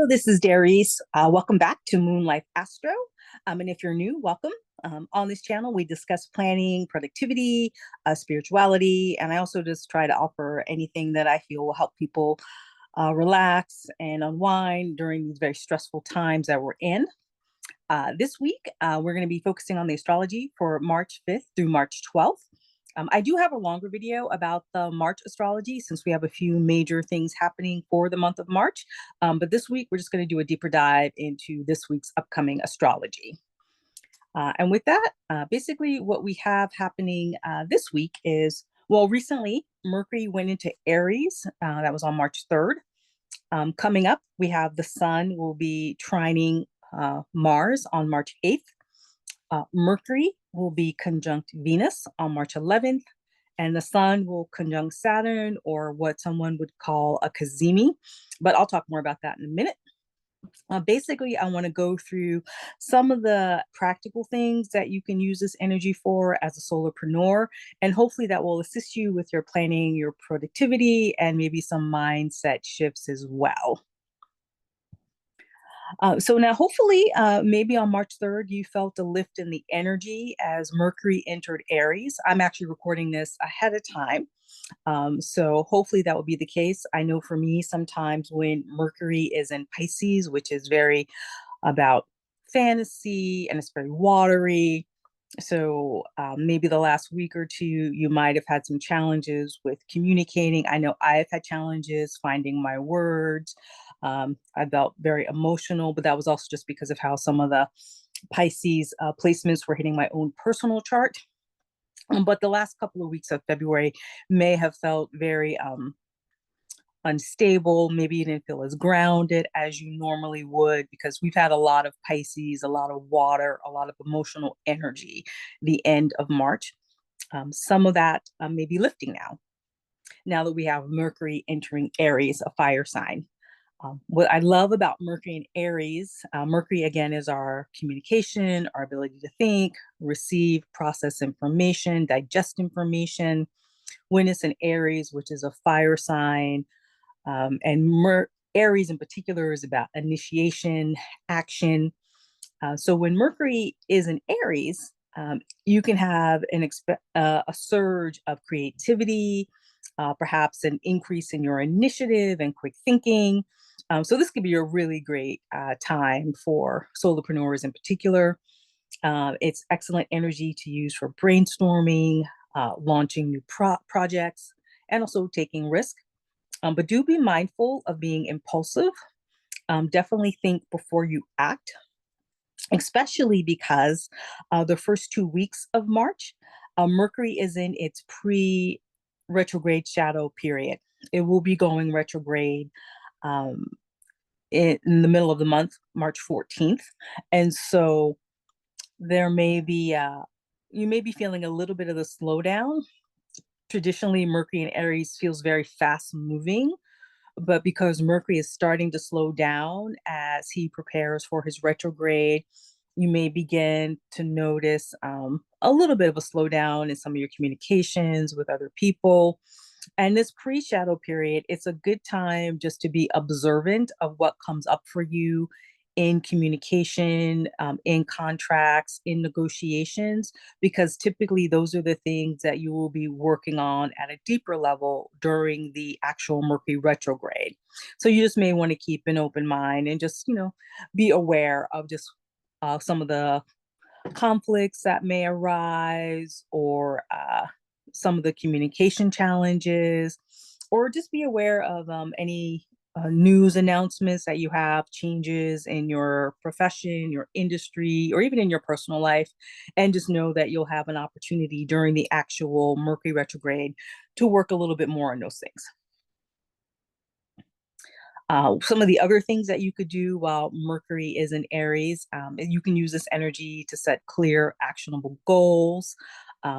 Hello, this is Darice. Welcome back to Moon Life Astro. And if you're new, welcome. On this channel, we discuss planning, productivity, spirituality, and I also just try to offer anything that I feel will help people relax and unwind during these very stressful times that we're in. This week, we're going to be focusing on the astrology for March 5th through March 12th. I do have a longer video about the March astrology since we have a few major things happening for the month of March. But this week, we're just going to do a deeper dive into this week's upcoming astrology. And with that, basically what we have happening this week is, well, recently, Mercury went into Aries. That was on March 3rd. Coming up, we have the sun will be trining Mars on March 8th. Mercury will be conjunct Venus on March 11th, and the sun will conjunct Saturn, or what someone would call a cazimi. But I'll talk more about that in a minute. Basically, I want to go through some of the practical things that you can use this energy for as a solopreneur, and hopefully that will assist you with your planning, your productivity, and maybe some mindset shifts as well. So now, hopefully, maybe on March 3rd, you felt a lift in the energy as Mercury entered Aries. I'm actually recording this ahead of time. So hopefully that will be the case. I know for me, sometimes when Mercury is in Pisces, which is very about fantasy and it's very watery. So maybe the last week or two, you might have had some challenges with communicating. I know I've had challenges finding my words. I felt very emotional, but that was also just because of how some of the Pisces placements were hitting my own personal chart. But the last couple of weeks of February may have felt very unstable. Maybe you didn't feel as grounded as you normally would because we've had a lot of Pisces, a lot of water, a lot of emotional energy the end of March. Some of that may be lifting now that we have Mercury entering Aries, a fire sign. What I love about Mercury and Aries, Mercury again is our communication, our ability to think, receive, process information, digest information. Venus in Aries, which is a fire sign, and Aries in particular is about initiation, action. So when Mercury is in Aries, you can have a surge of creativity, perhaps an increase in your initiative and quick thinking. So this could be a really great time for solopreneurs in particular. It's excellent energy to use for brainstorming, launching new projects, and also taking risk. But do be mindful of being impulsive. Definitely think before you act, especially because the first 2 weeks of March, Mercury is in its pre-retrograde shadow period. It will be going retrograde um, in the middle of the month, March 14th. And so there may be, you may be feeling a little bit of the slowdown. Traditionally, Mercury in Aries feels very fast moving, but because Mercury is starting to slow down as he prepares for his retrograde, you may begin to notice a little bit of a slowdown in some of your communications with other people. And this pre-shadow period, it's a good time just to be observant of what comes up for you in communication, in contracts, in negotiations, because typically those are the things that you will be working on at a deeper level during the actual Mercury retrograde. So you just may want to keep an open mind and just, be aware of just some of the conflicts that may arise, or some of the communication challenges, or just be aware of any news announcements that you have, changes in your profession, your industry, or even in your personal life. And just know that you'll have an opportunity during the actual Mercury retrograde to work a little bit more on those things. Some of the other things that you could do while Mercury is in Aries, you can use this energy to set clear, actionable goals,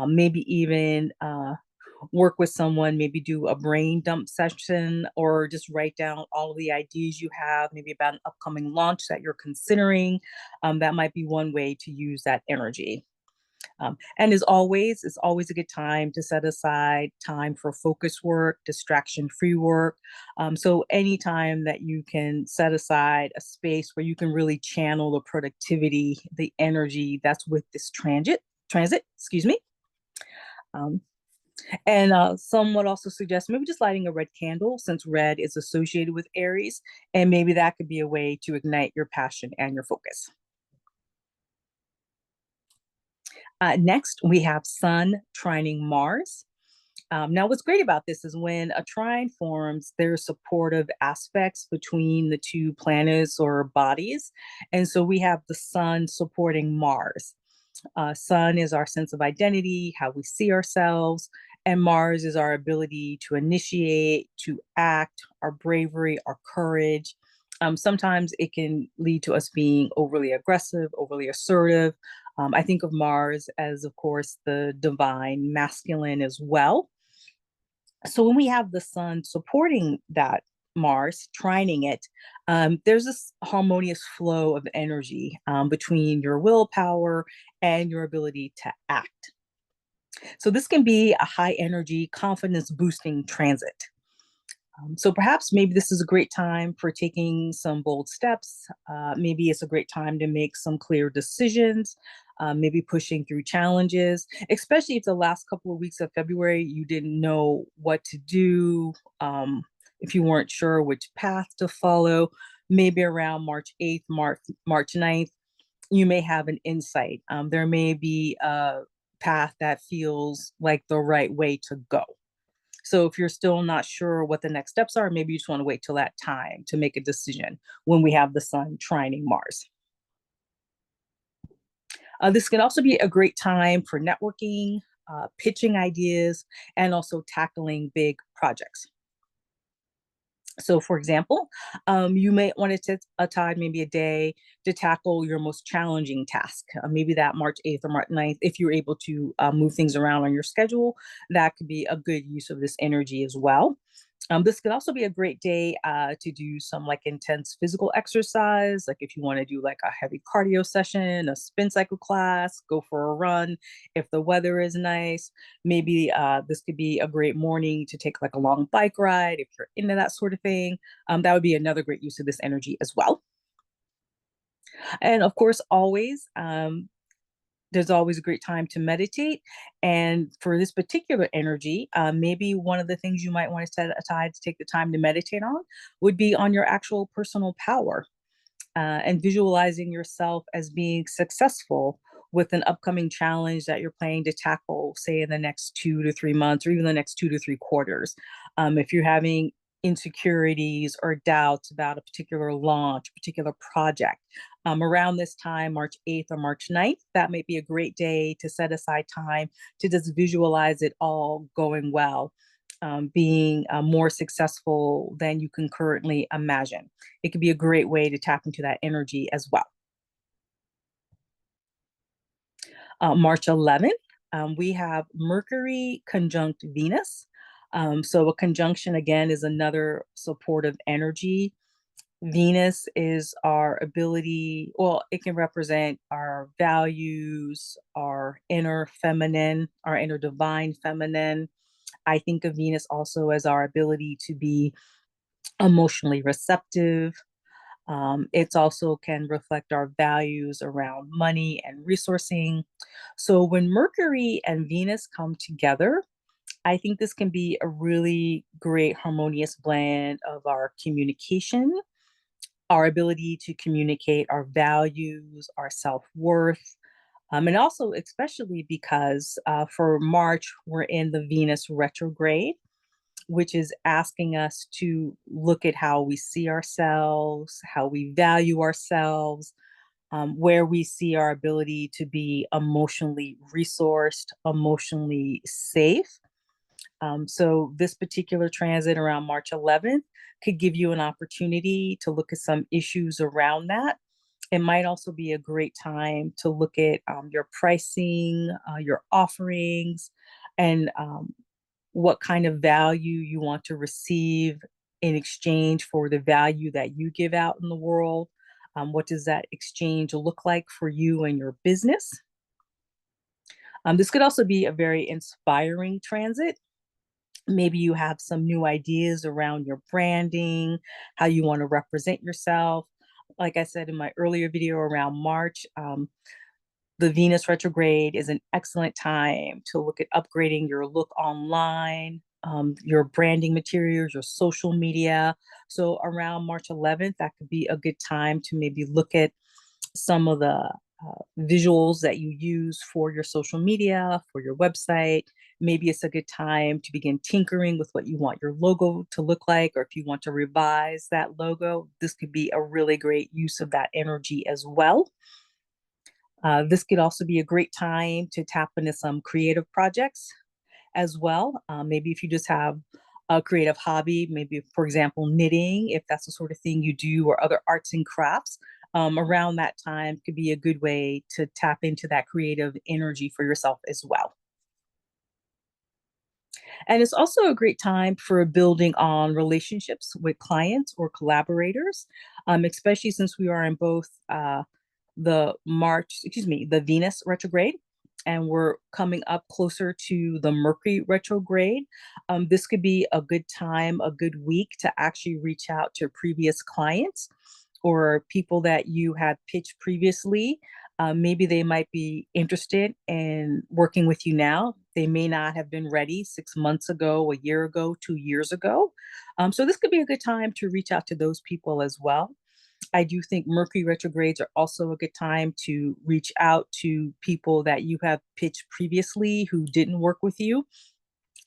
maybe even work with someone, maybe do a brain dump session, or just write down all of the ideas you have, maybe about an upcoming launch that you're considering. That might be one way to use that energy. And as always, it's always a good time to set aside time for focus work, distraction-free work. So anytime that you can set aside a space where you can really channel the productivity, the energy that's with this excuse me. Um, and some would also suggest maybe just lighting a red candle, since red is associated with Aries, and maybe that could be a way to ignite your passion and your focus. Next, we have Sun trining Mars. Now, what's great about this is when a trine forms, there's supportive aspects between the two planets or bodies. And so we have the Sun supporting Mars. Sun is our sense of identity, how we see ourselves, and Mars is our ability to initiate, to act, our bravery, our courage. Sometimes it can lead to us being overly aggressive, overly assertive. I think of Mars as, of course, the divine masculine as well. So when we have the Sun supporting that Mars, trining it, there's this harmonious flow of energy between your willpower and your ability to act. So this can be a high energy, confidence boosting transit. So perhaps maybe this is a great time for taking some bold steps. Maybe it's a great time to make some clear decisions, maybe pushing through challenges, especially if the last couple of weeks of February you didn't know what to do, if you weren't sure which path to follow. Maybe around March 8th, March 9th, you may have an insight. There may be a path that feels like the right way to go. So if you're still not sure what the next steps are, maybe you just want to wait till that time to make a decision when we have the Sun trining Mars. This can also be a great time for networking, pitching ideas, and also tackling big projects. So, for example, you may want to take a time, maybe a day, to tackle your most challenging task. Maybe that March 8th or March 9th, if you're able to move things around on your schedule, that could be a good use of this energy as well. This could also be a great day to do some like intense physical exercise, like if you want to do like a heavy cardio session, a spin cycle class, go for a run. If the weather is nice, maybe this could be a great morning to take like a long bike ride if you're into that sort of thing. That would be another great use of this energy as well. And of course, always there's always a great time to meditate. And for this particular energy, maybe one of the things you might want to set aside to take the time to meditate on would be on your actual personal power and visualizing yourself as being successful with an upcoming challenge that you're planning to tackle, say in the next 2 to 3 months or even the next 2 to 3 quarters. If you're having insecurities or doubts about a particular launch, particular project, around this time, March 8th or March 9th, that might be a great day to set aside time to just visualize it all going well, being more successful than you can currently imagine. It could be a great way to tap into that energy as well. March 11th, we have Mercury conjunct Venus. So a conjunction, again, is another supportive energy. Venus is our ability, well, it can represent our values, our inner feminine, our inner divine feminine. I think of Venus also as our ability to be emotionally receptive. It also can reflect our values around money and resourcing. So when Mercury and Venus come together, I think this can be a really great harmonious blend of our communication, our ability to communicate our values, our self worth. And also, especially because for March, we're in the Venus retrograde, which is asking us to look at how we see ourselves, how we value ourselves, where we see our ability to be emotionally resourced, emotionally safe. So, this particular transit around March 11th could give you an opportunity to look at some issues around that. It might also be a great time to look at your pricing, your offerings, and what kind of value you want to receive in exchange for the value that you give out in the world. What does that exchange look like for you and your business? This could also be a very inspiring transit. Maybe you have some new ideas around your branding, how you want to represent yourself. Like I said in my earlier video around March, the Venus retrograde is an excellent time to look at upgrading your look online, your branding materials, your social media. So around March 11th, that could be a good time to maybe look at some of the visuals that you use for your social media, for your website. Maybe it's a good time to begin tinkering with what you want your logo to look like, or if you want to revise that logo, this could be a really great use of that energy as well. This could also be a great time to tap into some creative projects as well. Maybe if you just have a creative hobby, maybe, for example, knitting, if that's the sort of thing you do, or other arts and crafts, around that time could be a good way to tap into that creative energy for yourself as well. And it's also a great time for building on relationships with clients or collaborators, especially since we are in both the Venus retrograde, and we're coming up closer to the Mercury retrograde. This could be a good time, a good week to actually reach out to previous clients or people that you have pitched previously. Maybe they might be interested in working with you now. They may not have been ready 6 months ago, a year ago, 2 years ago. So this could be a good time to reach out to those people as well. I do think Mercury retrogrades are also a good time to reach out to people that you have pitched previously who didn't work with you.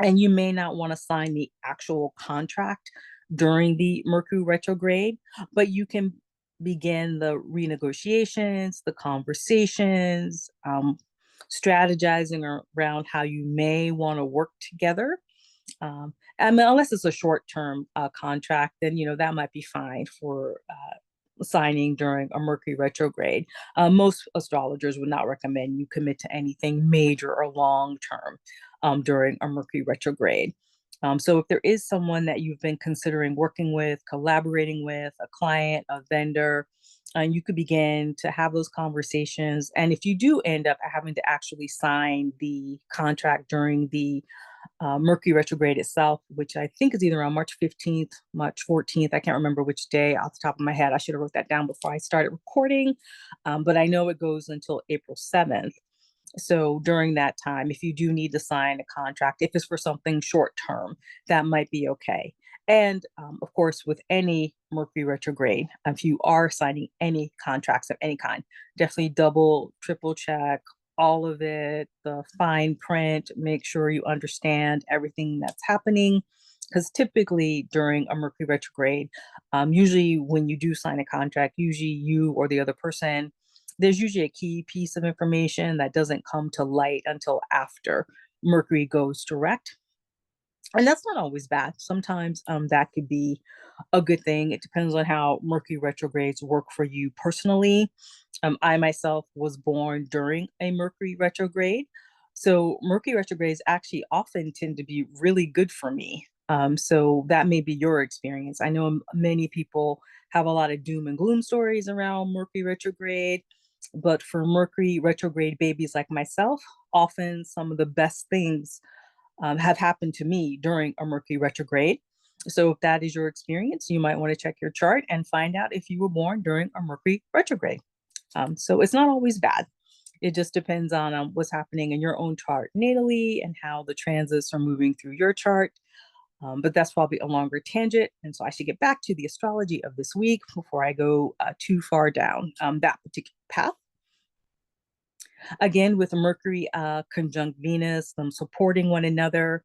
And you may not want to sign the actual contract during the Mercury retrograde, but you can begin the renegotiations, the conversations, strategizing around how you may want to work together. I mean, unless it's a short-term contract, then that might be fine for signing during a Mercury retrograde. Most astrologers would not recommend you commit to anything major or long term during a Mercury retrograde. So if there is someone that you've been considering working with, collaborating with, a client, a vendor, you could begin to have those conversations. And if you do end up having to actually sign the contract during the Mercury retrograde itself, which I think is either on March 15th, March 14th. I can't remember which day off the top of my head. I should have wrote that down before I started recording. But I know it goes until April 7th. So during that time, if you do need to sign a contract, if it's for something short term, that might be okay. And of course, with any Mercury retrograde, if you are signing any contracts of any kind, definitely double, triple check all of it, the fine print, make sure you understand everything that's happening. Because typically during a Mercury retrograde, usually when you do sign a contract, usually you or the other person, there's usually a key piece of information that doesn't come to light until after Mercury goes direct. And that's not always bad. Sometimes that could be a good thing. It depends on how Mercury retrogrades work for you personally. I myself was born during a Mercury retrograde. So Mercury retrogrades actually often tend to be really good for me. So that may be your experience. I know many people have a lot of doom and gloom stories around Mercury retrograde, but for Mercury retrograde babies like myself, often some of the best things have happened to me during a Mercury retrograde. So if that is your experience, you might want to check your chart and find out if you were born during a Mercury retrograde. So it's not always bad. It just depends on what's happening in your own chart natally and how the transits are moving through your chart. But that's probably a longer tangent. And so I should get back to the astrology of this week before I go too far down that particular path. Again, with Mercury conjunct Venus, them supporting one another.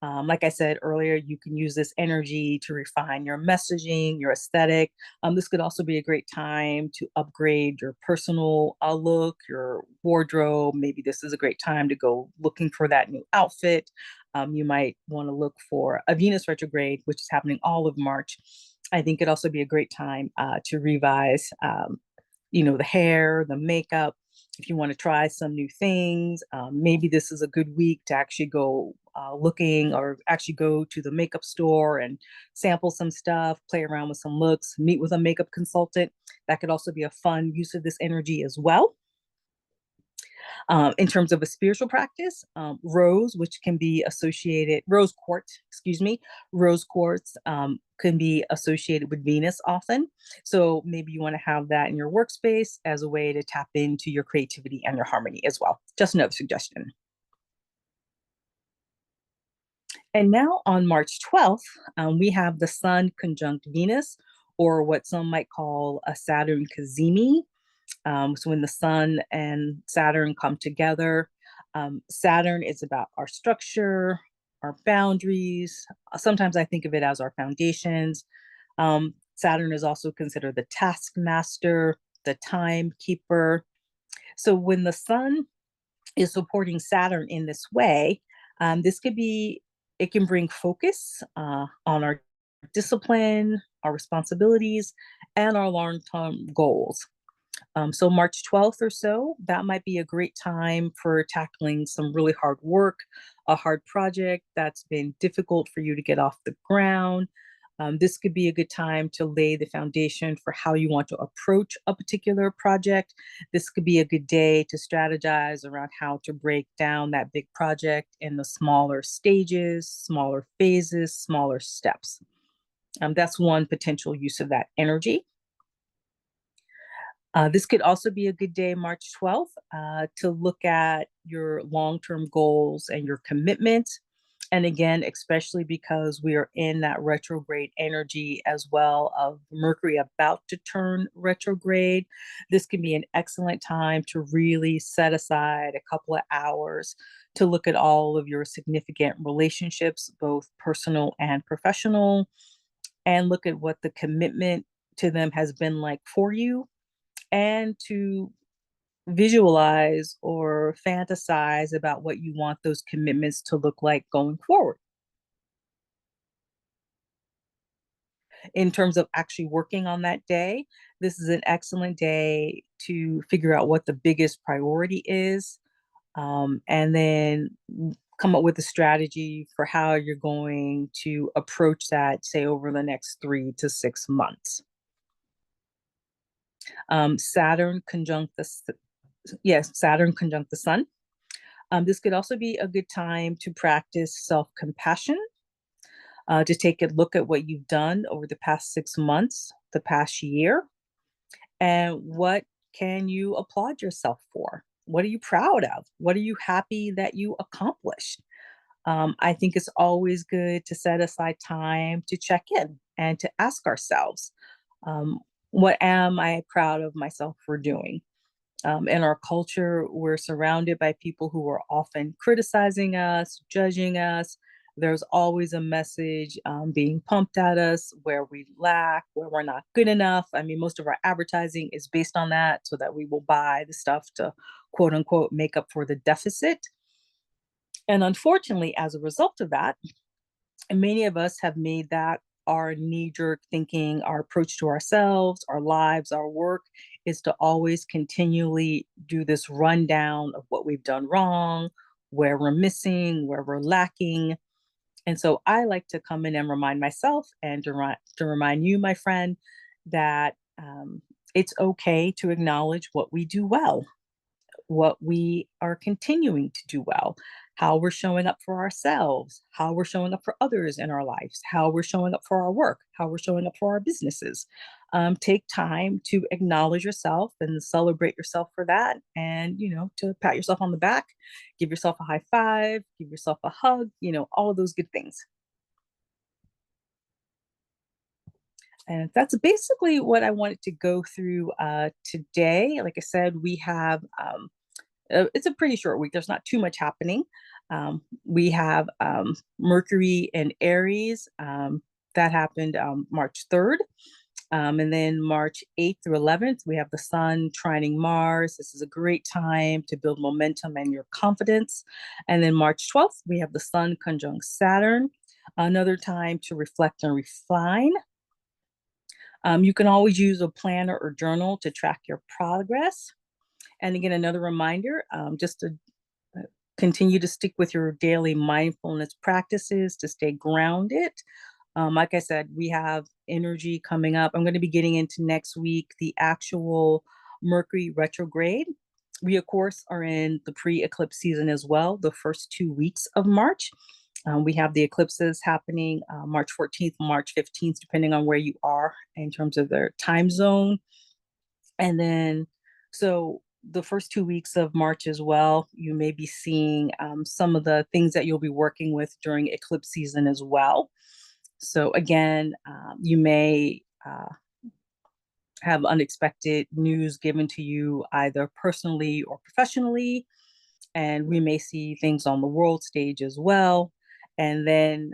Like I said earlier, you can use this energy to refine your messaging, your aesthetic. This could also be a great time to upgrade your personal look, your wardrobe. Maybe this is a great time to go looking for that new outfit. You might want to look for a Venus retrograde, which is happening all of March. I think it'd also be a great time to revise, the hair, the makeup. If you want to try some new things, maybe this is a good week to actually go looking or actually go to the makeup store and sample some stuff, play around with some looks, meet with a makeup consultant. That could also be a fun use of this energy as well. In terms of a spiritual practice, rose, which can be associated, rose quartz, excuse me, rose quartz can be associated with Venus often. So maybe you want to have that in your workspace as a way to tap into your creativity and your harmony as well. Just another suggestion. And now on March 12th, we have the Sun conjunct Venus, or what some might call a Saturn cazimi. So when the Sun and Saturn come together, Saturn is about our structure, our boundaries. Sometimes I think of it as our foundations. Saturn is also considered the taskmaster, the timekeeper. So when the Sun is supporting Saturn in this way, this could be, it can bring focus on our discipline, our responsibilities, and our long term goals. So March 12th or so, that might be a great time for tackling some really hard work, a hard project that's been difficult for you to get off the ground. This could be a good time to lay the foundation for how you want to approach a particular project. This could be a good day to strategize around how to break down that big project in the smaller stages, smaller phases, smaller steps. That's one potential use of that energy. This could also be a good day, March 12th, to look at your long term goals and your commitments. And again, especially because we are in that retrograde energy as well of Mercury about to turn retrograde, this can be an excellent time to really set aside a couple of hours to look at all of your significant relationships, both personal and professional, and look at what the commitment to them has been like for you, and to visualize or fantasize about what you want those commitments to look like going forward. In terms of actually working on that day, this is an excellent day to figure out what the biggest priority is, and then come up with a strategy for how you're going to approach that, say, over the next 3 to 6 months. Saturn conjunct the yes, Saturn conjunct the Sun. This could also be a good time to practice self-compassion, to take a look at what you've done over the past 6 months, the past year, and what can you applaud yourself for? What are you proud of? What are you happy that you accomplished? I think it's always good to set aside time to check in and to ask ourselves, um, what am I proud of myself for doing? In our culture, we're surrounded by people who are often criticizing us, judging us. There's always a message being pumped at us where we lack, where we're not good enough. I mean, most of our advertising is based on that so that we will buy the stuff to quote unquote make up for the deficit. And unfortunately, as a result of that, and many of us have made that our knee jerk thinking, our approach to ourselves, our lives, our work is to always continually do this rundown of what we've done wrong, where we're missing, where we're lacking. And so I like to come in and remind myself and to remind you, my friend, that it's okay to acknowledge what we do well, what we are continuing to do well, how we're showing up for ourselves, how we're showing up for others in our lives, how we're showing up for our work, how we're showing up for our businesses. Take time to acknowledge yourself and celebrate yourself for that, and to pat yourself on the back, give yourself a high five, give yourself a hug, all of those good things. And that's basically what I wanted to go through today. Like I said, we have it's a pretty short week. There's not too much happening. We have Mercury and Aries, that happened March 3rd. And then March 8th through 11th, we have the Sun trining Mars. This is a great time to build momentum and your confidence. And then March 12th, we have the Sun conjunct Saturn, another time to reflect and refine. You can always use a planner or journal to track your progress. And again, another reminder, just to continue to stick with your daily mindfulness practices to stay grounded. Like I said, we have energy coming up. I'm going to be getting into next week the actual Mercury retrograde. We, of course, are in the pre-eclipse season as well, the first 2 weeks of March. We have the eclipses happening March 14th, March 15th, depending on where you are in terms of their time zone. And then, so the first 2 weeks of March as well, you may be seeing some of the things that you'll be working with during eclipse season as well. So, again, you may have unexpected news given to you either personally or professionally, and we may see things on the world stage as well. And then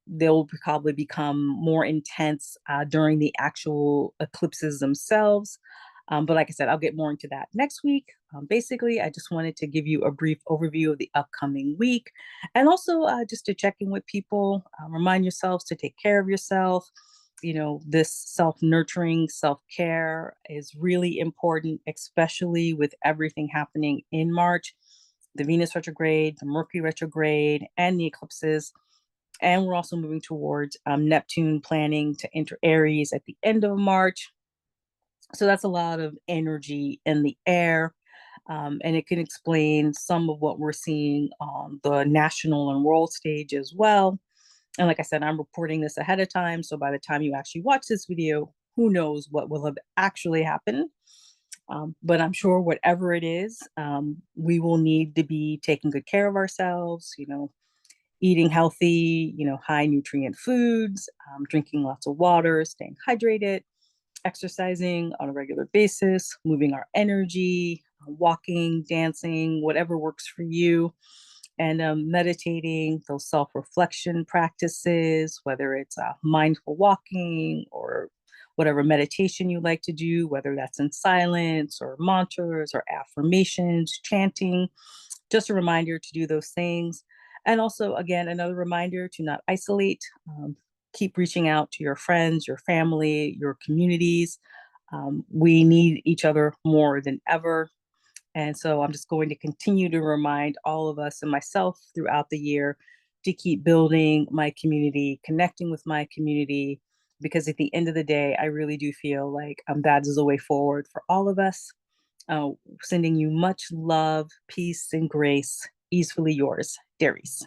they'll probably become more intense during the actual eclipses themselves. But like I said, I'll get more into that next week. Basically, I just wanted to give you a brief overview of the upcoming week, and also just to check in with people, remind yourselves to take care of yourself. This self-nurturing, self-care is really important, especially with everything happening in March, the Venus retrograde, the Mercury retrograde, and the eclipses. And we're also moving towards Neptune planning to enter Aries at the end of March. So that's a lot of energy in the air. And it can explain some of what we're seeing on the national and world stage as well. And like I said, I'm reporting this ahead of time. So by the time you actually watch this video, who knows what will have actually happened. But I'm sure whatever it is, we will need to be taking good care of ourselves, eating healthy, high nutrient foods, drinking lots of water, staying hydrated, exercising on a regular basis, moving our energy, walking, dancing, whatever works for you, and meditating, those self reflection practices, whether it's mindful walking or whatever meditation you like to do, whether that's in silence or mantras or affirmations, chanting, just a reminder to do those things. And also, again, another reminder to not isolate. Keep reaching out to your friends, your family, your communities. We need each other more than ever. And so I'm just going to continue to remind all of us and myself throughout the year to keep building my community, connecting with my community, because at the end of the day, I really do feel like that is the way forward for all of us. Sending you much love, peace, and grace. Easefully yours, Darius.